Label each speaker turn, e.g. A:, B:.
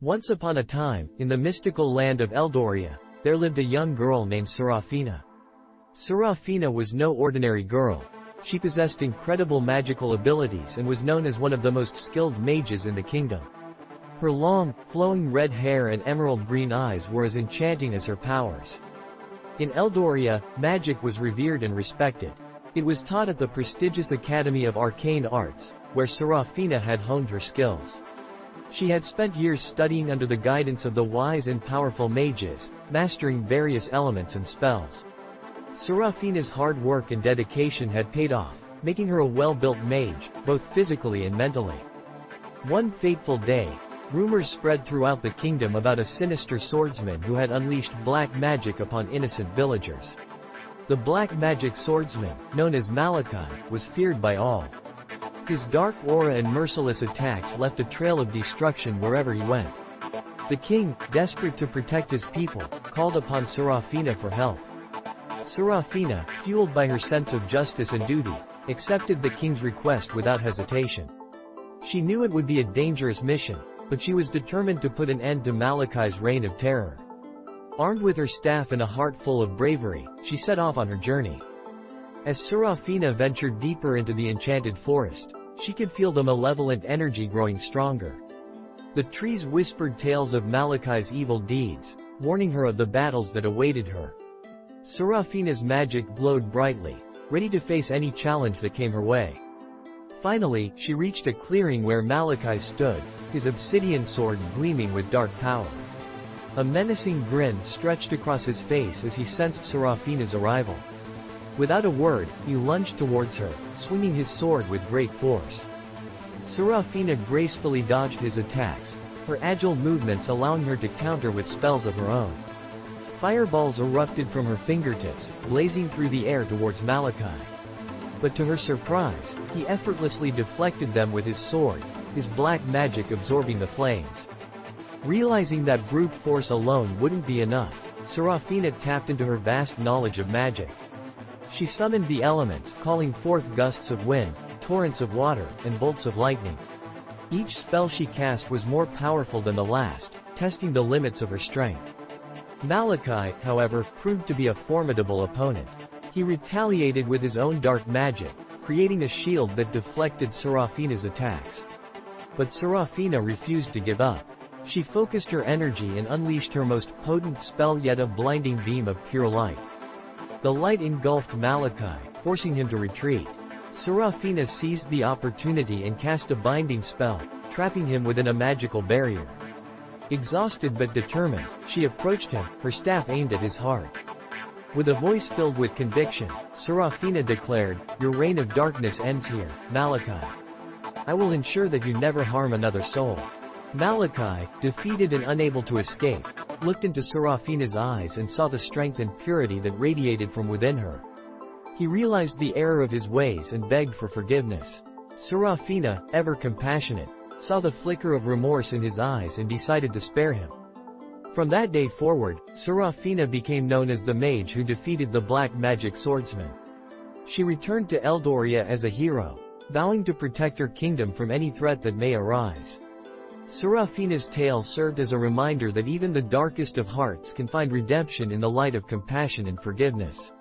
A: Once upon a time, in the mystical land of Eldoria, there lived a young girl named Seraphina. Seraphina was no ordinary girl. She possessed incredible magical abilities and was known as one of the most skilled mages in the kingdom. Her long, flowing red hair and emerald green eyes were as enchanting as her powers. In Eldoria, magic was revered and respected. It was taught at the prestigious Academy of Arcane Arts, where Seraphina had honed her skills. She had spent years studying under the guidance of the wise and powerful mages, mastering various elements and spells. Seraphina's hard work and dedication had paid off, making her a well-built mage, both physically and mentally. One fateful day, rumors spread throughout the kingdom about a sinister swordsman who had unleashed black magic upon innocent villagers. The black magic swordsman, known as Malachi, was feared by all. His dark aura and merciless attacks left a trail of destruction wherever he went. The king, desperate to protect his people, called upon Seraphina for help. Seraphina, fueled by her sense of justice and duty, accepted the king's request without hesitation. She knew it would be a dangerous mission, but she was determined to put an end to Malachi's reign of terror. Armed with her staff and a heart full of bravery, she set off on her journey. As Seraphina ventured deeper into the enchanted forest, she could feel the malevolent energy growing stronger. The trees whispered tales of Malachi's evil deeds, warning her of the battles that awaited her. Seraphina's magic glowed brightly, ready to face any challenge that came her way. Finally, she reached a clearing where Malachi stood, his obsidian sword gleaming with dark power. A menacing grin stretched across his face as he sensed Seraphina's arrival. Without a word, he lunged towards her, swinging his sword with great force. Seraphina gracefully dodged his attacks, her agile movements allowing her to counter with spells of her own. Fireballs erupted from her fingertips, blazing through the air towards Malachi. But to her surprise, he effortlessly deflected them with his sword, his black magic absorbing the flames. Realizing that brute force alone wouldn't be enough, Seraphina tapped into her vast knowledge of magic. She summoned the elements, calling forth gusts of wind, torrents of water, and bolts of lightning. Each spell she cast was more powerful than the last, testing the limits of her strength. Malachi, however, proved to be a formidable opponent. He retaliated with his own dark magic, creating a shield that deflected Seraphina's attacks. But Seraphina refused to give up. She focused her energy and unleashed her most potent spell yet, a blinding beam of pure light. The light engulfed Malachi, forcing him to retreat. Seraphina seized the opportunity and cast a binding spell, trapping him within a magical barrier. Exhausted but determined, she approached him, her staff aimed at his heart. With a voice filled with conviction, Seraphina declared, "Your reign of darkness ends here, Malachi. I will ensure that you never harm another soul." Malachi, defeated and unable to escape, looked into Seraphina's eyes and saw the strength and purity that radiated from within her. He realized the error of his ways and begged for forgiveness. Seraphina, ever compassionate, saw the flicker of remorse in his eyes and decided to spare him. From that day forward, Seraphina became known as the mage who defeated the black magic swordsman. She returned to Eldoria as a hero, vowing to protect her kingdom from any threat that may arise. Seraphina's tale served as a reminder that even the darkest of hearts can find redemption in the light of compassion and forgiveness.